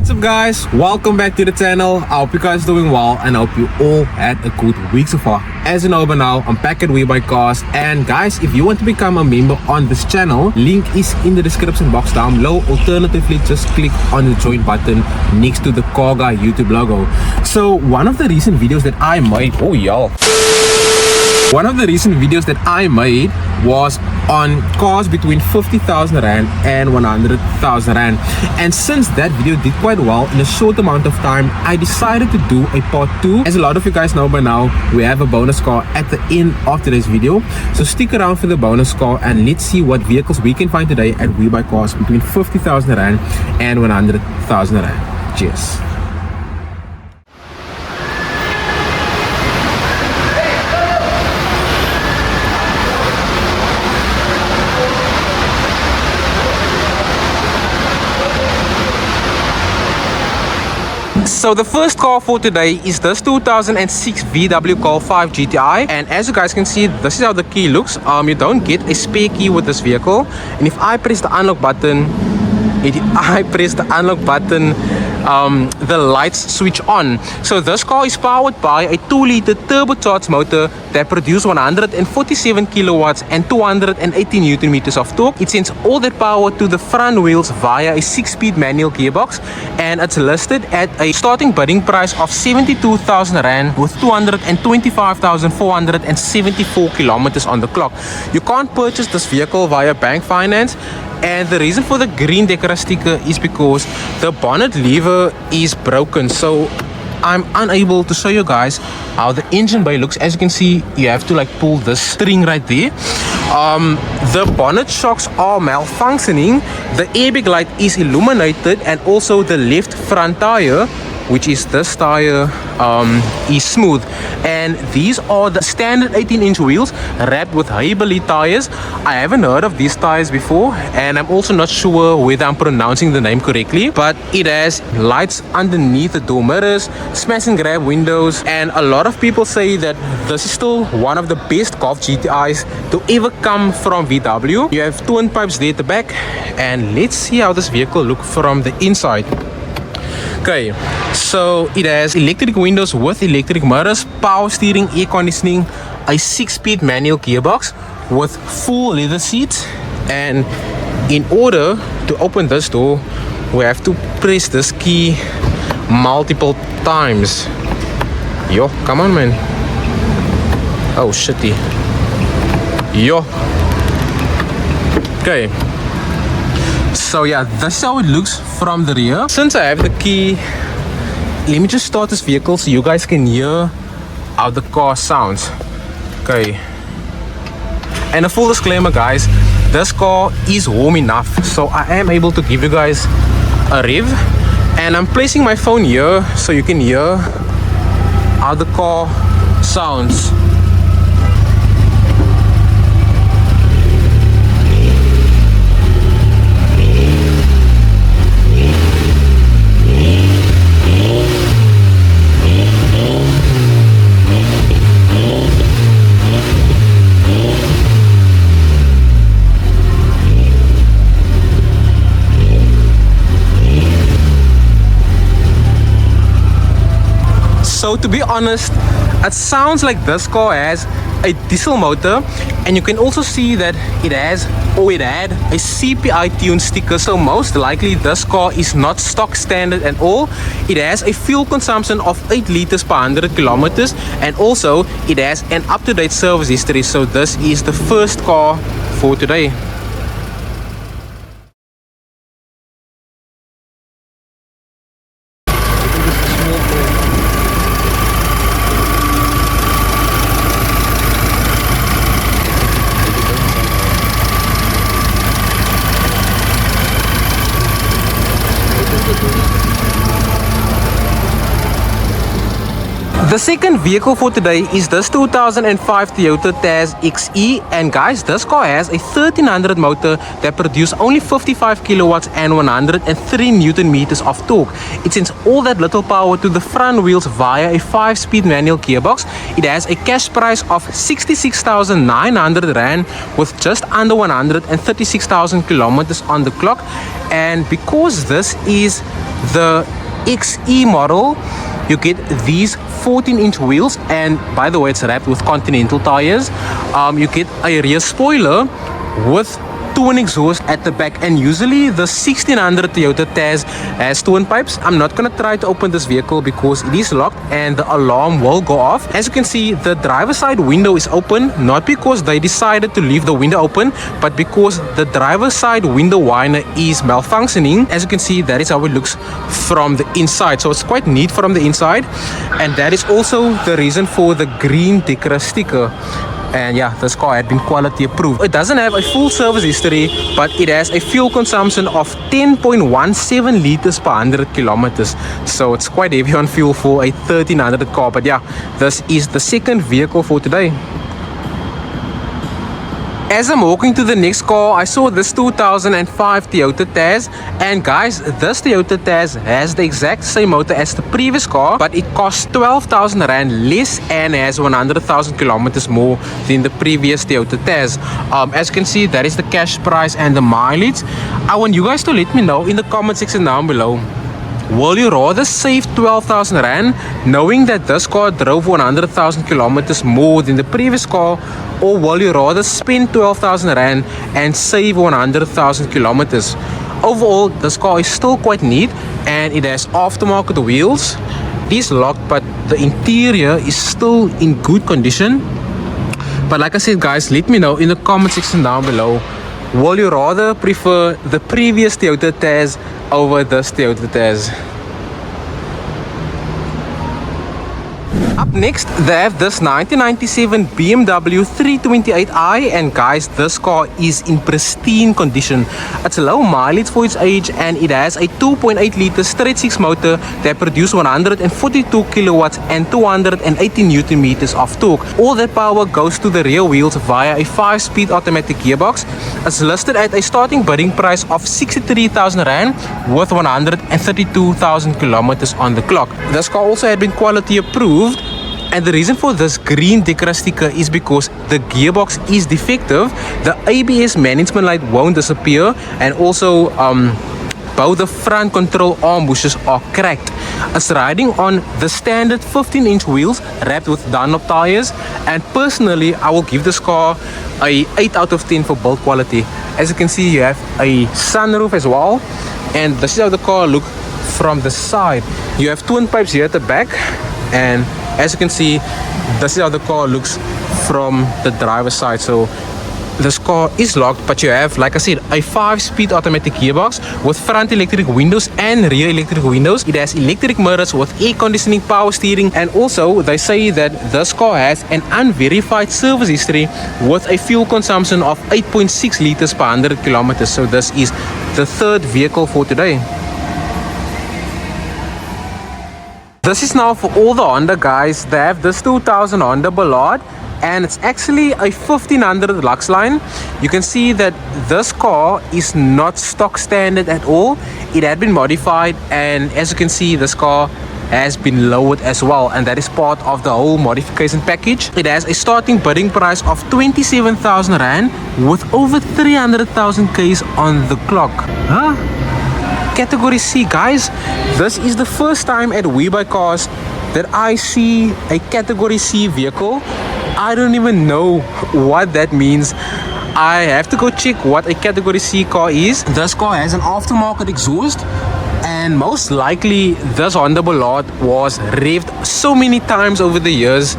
What's up guys, welcome back to the channel. I hope you guys are doing well and I hope you all had a good week so far. As you know by now, I'm back at WeBuyCars, and guys, if you want to become a member on this channel, link is in the description box down below. Alternatively, just click on the join button next to the Car Guy YouTube logo. So one of the recent videos that I made, one of the recent videos that I made was on cars between 50,000 Rand and 100,000 Rand. And since that video did quite well in a short amount of time, I decided to do a part 2. As a lot of you guys know by now, we have a bonus car at the end of today's video. So stick around for the bonus car and let's see what vehicles we can find today at WeBuyCars between 50,000 Rand and 100,000 Rand. Cheers. So the first car for today is this 2006 VW Golf 5 GTI, and as you guys can see, this is how the key looks. You don't get a spare key with this vehicle, and if I press the unlock button, the lights switch on. So this car is powered by a 2-liter turbocharged motor that produces 147 kilowatts and 280 newton meters of torque. It sends all that power to the front wheels via a 6-speed manual gearbox, and it's listed at a starting bidding price of 72,000 Rand with 225,474 kilometers on the clock. You can't purchase this vehicle via bank finance, and the reason for the green Decra sticker is because the bonnet lever is broken, so I'm unable to show you guys how the engine bay looks. As you can see, you have to like pull this string right there. The bonnet shocks are malfunctioning, the airbag light is illuminated, and also the left front tire, which is this tire, is smooth. And these are the standard 18-inch wheels wrapped with Haybeli tires. I haven't heard of these tires before, and I'm also not sure whether I'm pronouncing the name correctly, but it has lights underneath the door mirrors, smash and grab windows, and a lot of people say that this is still one of the best Golf GTIs to ever come from VW. You have twin pipes there at the back, and let's see how this vehicle looks from the inside. Okay, so it has electric windows with electric mirrors, power steering, air conditioning, a 6-speed manual gearbox with full leather seats. And in order to open this door, we have to press this key multiple times. Yo, come on, man. Oh, shitty. Yo. Okay. So yeah, this is how it looks from the rear. Since I have the key, let me just start this vehicle so you guys can hear how the car sounds. Okay. And a full disclaimer, guys, this car is warm enough, so I am able to give you guys a rev. And I'm placing my phone here so you can hear how the car sounds. So to be honest, it sounds like this car has a diesel motor, and you can also see that it had a CPI tune sticker, so most likely this car is not stock standard at all. It has a fuel consumption of 8 liters per 100 kilometers, and also it has an up-to-date service history, so this is the first car for today. The second vehicle for today is this 2005 Toyota Tazz XE, and guys, this car has a 1300 motor that produces only 55 kilowatts and 103 Newton meters of torque. It sends all that little power to the front wheels via a 5-speed manual gearbox. It has a cash price of 66,900 Rand with just under 136,000 kilometers on the clock. And because this is the XE model, you get these 14-inch wheels, and by the way, it's wrapped with Continental tires. You get a rear spoiler with twin exhaust at the back, and usually the 1600 Toyota Tazz has twin pipes. I'm not gonna try to open this vehicle because it is locked and the alarm will go off. As you can see, the driver's side window is open, not because they decided to leave the window open, but because the driver's side window winder is malfunctioning. As you can see, that is how it looks from the inside, so it's quite neat from the inside, and that is also the reason for the green Dekra sticker. And yeah, this car had been quality approved. It doesn't have a full service history, but it has a fuel consumption of 10.17 liters per 100 kilometers. So it's quite heavy on fuel for a 1300 car. But yeah, this is the second vehicle for today. As I'm walking to the next car, I saw this 2005 Toyota Tazz, and guys, this Toyota Tazz has the exact same motor as the previous car, but it costs 12,000 Rand less and has 100,000 kilometers more than the previous Toyota Tazz. As you can see, that is the cash price and the mileage. I want you guys to let me know in the comment section down below. Will you rather save 12,000 Rand knowing that this car drove 100,000 kilometers more than the previous car, or will you rather spend 12,000 Rand and save 100,000 kilometers? Overall, this car is still quite neat and it has aftermarket wheels. It is locked, but the interior is still in good condition. But like I said, guys, let me know in the comment section down below. Will you rather prefer the previous Toyota Tazz over this Toyota Tazz? Up next, they have this 1997 BMW 328i, and guys, this car is in pristine condition. It's low mileage for its age, and it has a 2.8 liter straight 6 motor that produces 142 kilowatts and 280 Newton meters of torque. All that power goes to the rear wheels via a 5-speed automatic gearbox. It's listed at a starting bidding price of 63,000 Rand with 132,000 kilometers on the clock. This car also had been quality approved. And the reason for this green Dekra sticker is because the gearbox is defective, the ABS management light won't disappear, and also both the front control arm bushes are cracked. It's riding on the standard 15-inch wheels wrapped with Dunlop tires, and personally I will give this car a 8 out of 10 for build quality. As you can see, you have a sunroof as well, and this is how the car looks from the side. You have twin pipes here at the back, and as you can see, this is how the car looks from the driver's side. So this car is locked, but you have, like I said, a 5-speed automatic gearbox with front electric windows and rear electric windows. It has electric mirrors with air conditioning, power steering, and also they say that this car has an unverified service history with a fuel consumption of 8.6 liters per 100 kilometers. So this is the third vehicle for today. This is now for all the Honda guys. They have this 2000 Honda Ballade, and it's actually a 1500 Lux line. You can see that this car is not stock standard at all. It had been modified, and as you can see, this car has been lowered as well, and that is part of the whole modification package. It has a starting bidding price of 27,000 Rand with over 300,000 Ks on the clock. Category C, guys. This is the first time at We Buy Cars that I see a Category C vehicle. I don't even know what that means. I have to go check what a Category C car is. This car has an aftermarket exhaust, and most likely this Honda Ballade was revved so many times over the years,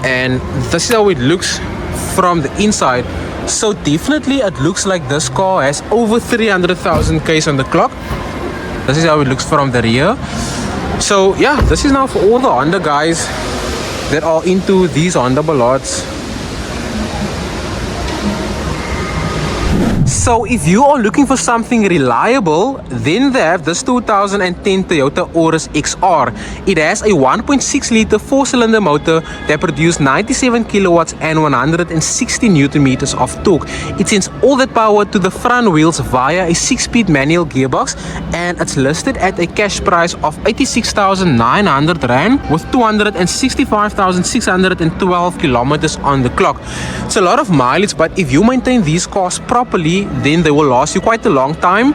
and this is how it looks from the inside. So definitely it looks like this car has over 300,000 Ks on the clock. This is how it looks from the rear. So yeah, this is now for all the Honda guys that are into these Honda Ballades. So if you are looking for something reliable, then they have this 2010 Toyota Auris XR. It has a 1.6 liter 4-cylinder motor that produces 97 kilowatts and 160 Newton meters of torque. It sends all that power to the front wheels via a 6-speed manual gearbox, and it's listed at a cash price of 86,900 Rand with 265,612 kilometers on the clock. It's a lot of mileage, but if you maintain these cars properly, then they will last you quite a long time.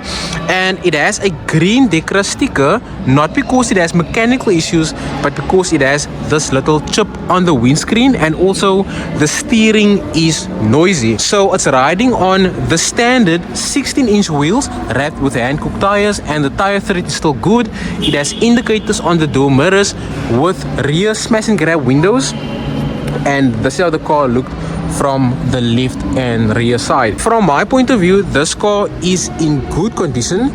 And it has a green DEKRA sticker, not because it has mechanical issues, but because it has this little chip on the windscreen, and also the steering is noisy. So it's riding on the standard 16-inch wheels wrapped with Hankook tires, and the tire tread is still good. It has indicators on the door mirrors with rear smash and grab windows, and this is how the car looked from the left and rear side. From my point of view, this car is in good condition,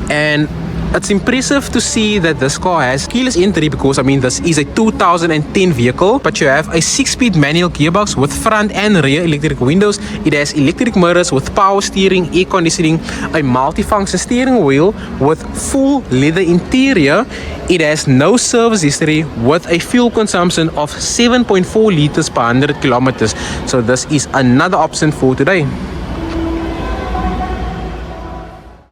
and it's impressive to see that this car has keyless entry, because I mean this is a 2010 vehicle, but you have a 6-speed manual gearbox with front and rear electric windows. It has electric mirrors with power steering, air conditioning, a multifunction steering wheel with full leather interior. It has no service history with a fuel consumption of 7.4 liters per 100 kilometers. So this is another option for today.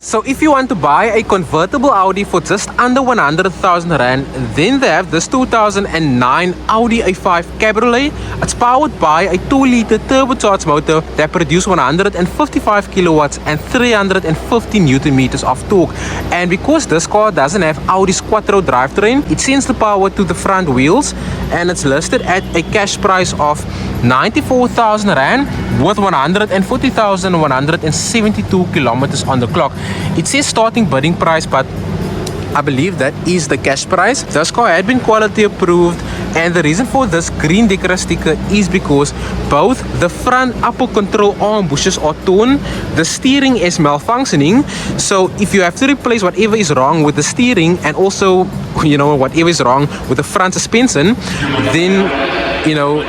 So if you want to buy a convertible Audi for just under 100,000 Rand, then they have this 2009 Audi A5 Cabriolet. It's powered by a 2-liter turbocharged motor that produces 155 kilowatts and 350 Newton meters of torque. And because this car doesn't have Audi's Quattro drivetrain, it sends the power to the front wheels, and it's listed at a cash price of 94,000 Rand with 140,172 kilometers on the clock. It says starting bidding price, but I believe that is the cash price. This car had been quality approved, and the reason for this green DEKRA sticker is because both the front upper control arm bushes are torn, the steering is malfunctioning. So if you have to replace whatever is wrong with the steering, and also, you know, whatever is wrong with the front suspension, then, you know,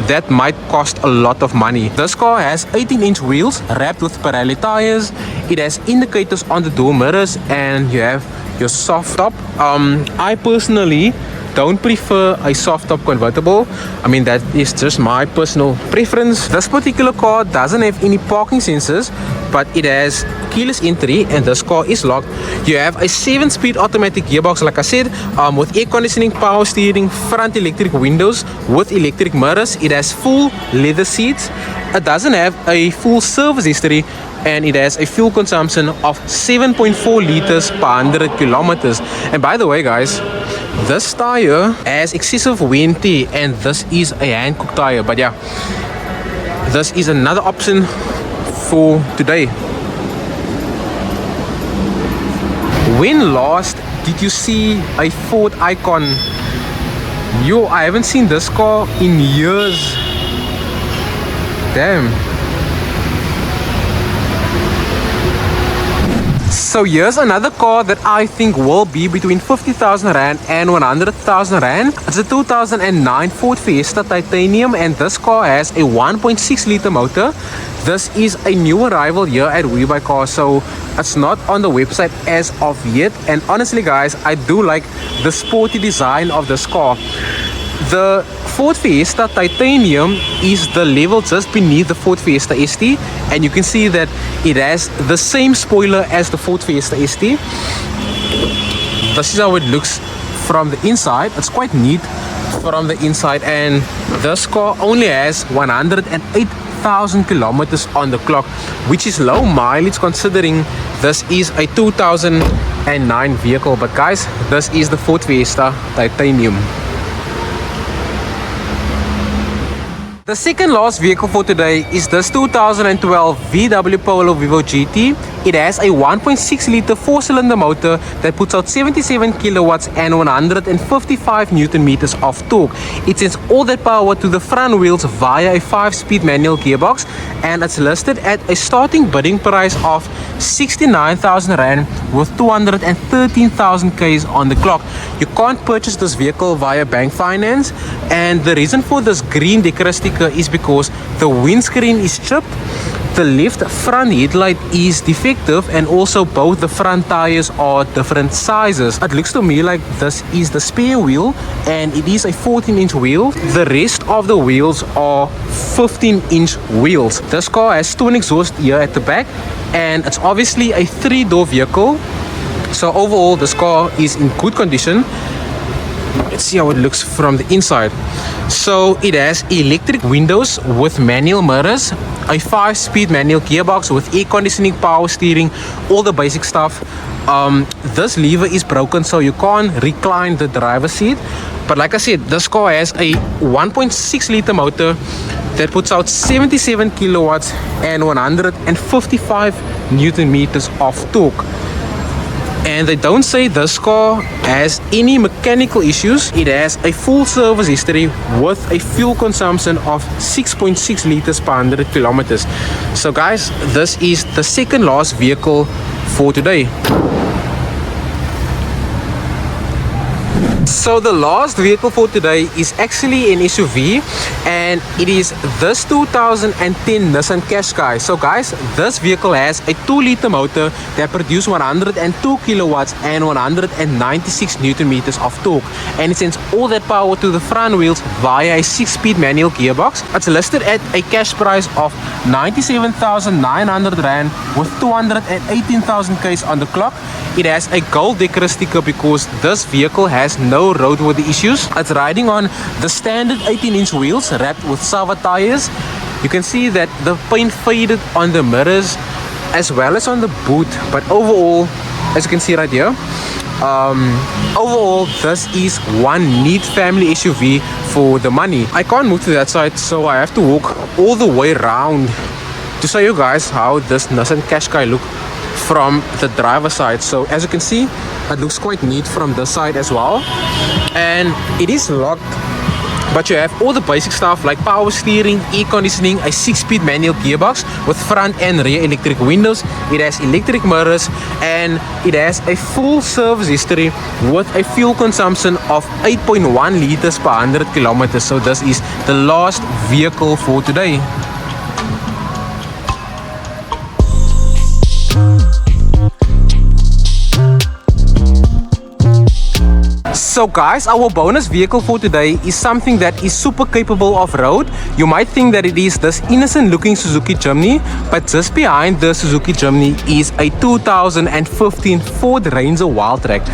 that might cost a lot of money. This car has 18-inch wheels wrapped with Pirelli tires. It has indicators on the door mirrors, and you have your soft top. I personally don't prefer a soft top convertible. I mean, that is just my personal preference. This particular car doesn't have any parking sensors, but it has keyless entry, and this car is locked. You have a 7-speed automatic gearbox, like I said, with air conditioning, power steering, front electric windows with electric mirrors. It has full leather seats. It doesn't have a full service history, and it has a fuel consumption of 7.4 liters per 100 kilometers. And by the way, guys, this tire has excessive wear and tear, and this is a Hankook tire. But yeah, this is another option for today. When last did you see a Ford Icon? Yo, I haven't seen this car in years. Damn. So here's another car that I think will be between 50,000 Rand and 100,000 Rand. It's a 2009 Ford Fiesta Titanium, and this car has a 1.6 liter motor. This is a new arrival here at WeBuyCars, so it's not on the website as of yet. And honestly, guys, I do like the sporty design of this car. The Ford Fiesta Titanium is the level just beneath the Ford Fiesta ST, and you can see that it has the same spoiler as the Ford Fiesta ST. This is how it looks from the inside. It's quite neat from the inside, and this car only has 108,000 kilometers on the clock, which is low mileage considering this is a 2009 vehicle. But guys, this is the Ford Fiesta Titanium. The second last vehicle for today is this 2012 VW Polo Vivo GT. It has a 1.6 liter 4-cylinder motor that puts out 77 kilowatts and 155 Newton meters of torque. It sends all that power to the front wheels via a 5-speed manual gearbox, and it's listed at a starting bidding price of 69,000 Rand with 213,000 Ks on the clock. You can't purchase this vehicle via bank finance, and the reason for this green DEKRA sticker is because the windscreen is chipped. The left front headlight is defective, and also both the front tires are different sizes. It looks to me like this is the spare wheel, and it is a 14-inch wheel. The rest of the wheels are 15-inch wheels. This car has twin exhaust here at the back, and it's obviously a 3-door vehicle. So overall, this car is in good condition. Let's see how it looks from the inside. So it has electric windows with manual mirrors, a 5-speed manual gearbox with air conditioning, power steering, all the basic stuff. This lever is broken, so you can't recline the driver's seat. But like I said, this car has a 1.6 liter motor that puts out 77 kilowatts and 155 Newton meters of torque. And they don't say this car has any mechanical issues. It has a full service history with a fuel consumption of 6.6 liters per 100 kilometers. So guys, this is the second last vehicle for today. So the last vehicle for today is actually an SUV, and it is this 2010 Nissan Qashqai. So guys, this vehicle has a 2-liter motor that produces 102 kilowatts and 196 Newton meters of torque, and it sends all that power to the front wheels via a 6-speed manual gearbox. It's listed at a cash price of 97,900 Rand with 218,000 Ks on the clock. It has a gold Decorator sticker because this vehicle has no roadworthy issues. It's riding on the standard 18-inch wheels wrapped with Sava tires. You can see that the paint faded on the mirrors as well as on the boot, but overall, as you can see right here, overall this is one neat family SUV for the money. I can't move to that side, so I have to walk all the way around to show you guys how this Nissan Qashqai look from the driver's side. So as you can see, it looks quite neat from this side as well, and it is locked, but you have all the basic stuff like power steering, air conditioning, a 6-speed manual gearbox with front and rear electric windows. It has electric mirrors, and it has a full service history with a fuel consumption of 8.1 liters per 100 kilometers. So this is the last vehicle for today. So guys, our bonus vehicle for today is something that is super capable off-road. You might think that it is this innocent looking Suzuki Jimny, but just behind the Suzuki Jimny is a 2015 Ford Ranger Wildtrak.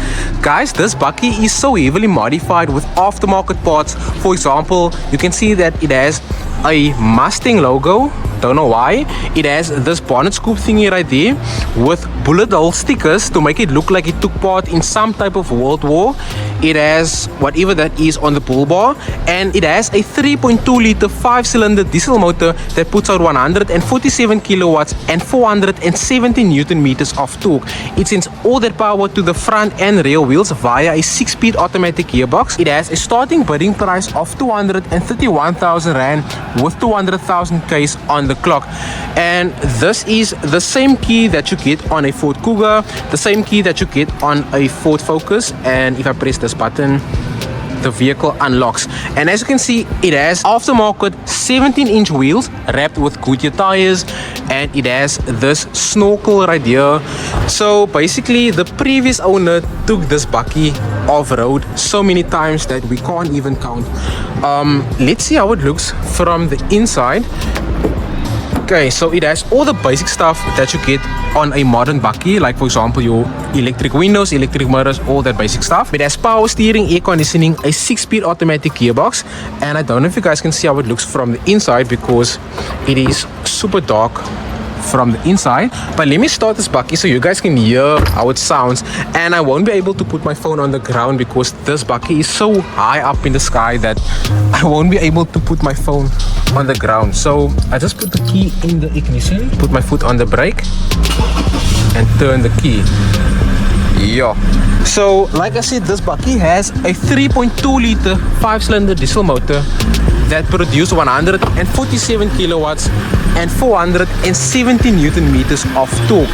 Guys, this bakkie is so heavily modified with aftermarket parts. For example, you can see that it has a Mustang logo. Don't know why. It has this bonnet scoop thingy right there with bullet hole stickers to make it look like it took part in some type of world war. It has whatever that is on the bull bar, and it has a 3.2 liter 5-cylinder diesel motor that puts out 147 kilowatts and 470 Newton meters of torque. It sends all that power to the front and rear wheels via a 6-speed automatic gearbox. It has a starting bidding price of 231,000 Rand with 200,000 Ks on the clock, and this is the same key that you get on a Ford Kuga, the same key that you get on a Ford Focus, and if I press this button, the vehicle unlocks. And as you can see, it has aftermarket 17-inch wheels wrapped with Goodyear tires, and it has this snorkel right here. So basically, the previous owner took this bakkie off-road so many times that we can't even count. Let's see how it looks from the inside. Okay, so it has all the basic stuff that you get on a modern bakkie, like for example your electric windows, electric mirrors, all that basic stuff. It has power steering, air conditioning, a 6-speed automatic gearbox, and I don't know if you guys can see how it looks from the inside because it is super dark from the inside. But let me start this bakkie so you guys can hear how it sounds, and I won't be able to put my phone on the ground because this bakkie is so high up in the sky that I won't be able to put my phone on the ground. So I just put the key in the ignition, put my foot on the brake and turn the key. Yeah. So like I said, this bakkie has a 3.2 liter 5-cylinder diesel motor that produces 147 kilowatts and 470 Newton meters of torque.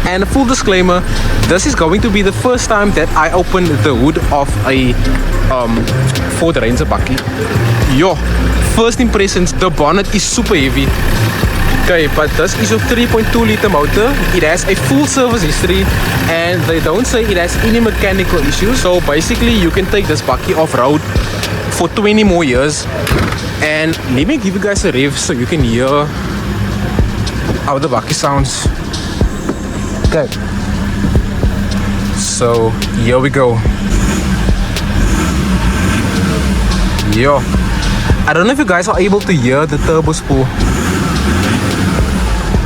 And a full disclaimer, this is going to be the first time that I open the hood of a Ford Ranger bakkie. Yo, first impressions, the bonnet is super heavy. Okay, but this is a 3.2 liter motor. It has a full service history and they don't say it has any mechanical issues. So basically you can take this bakkie off-road for 20 more years. And let me give you guys a rev so you can hear how the bakkie sounds. Okay, so here we go. Yo, I don't know if you guys are able to hear the turbo spool.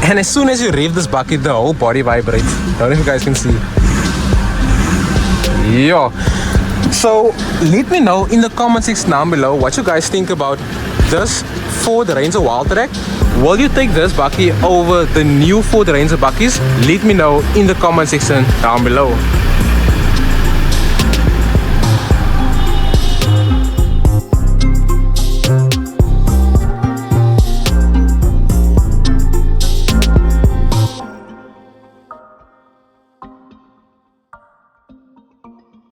And as soon as you rev this bakkie, the whole body vibrates. I don't know if you guys can see. Yo, so let me know in the comment section down below what you guys think about this Ford Ranger Wildtrak. Will you take this bakkie over the new Ford Ranger bakkies? Let me know in the comment section down below.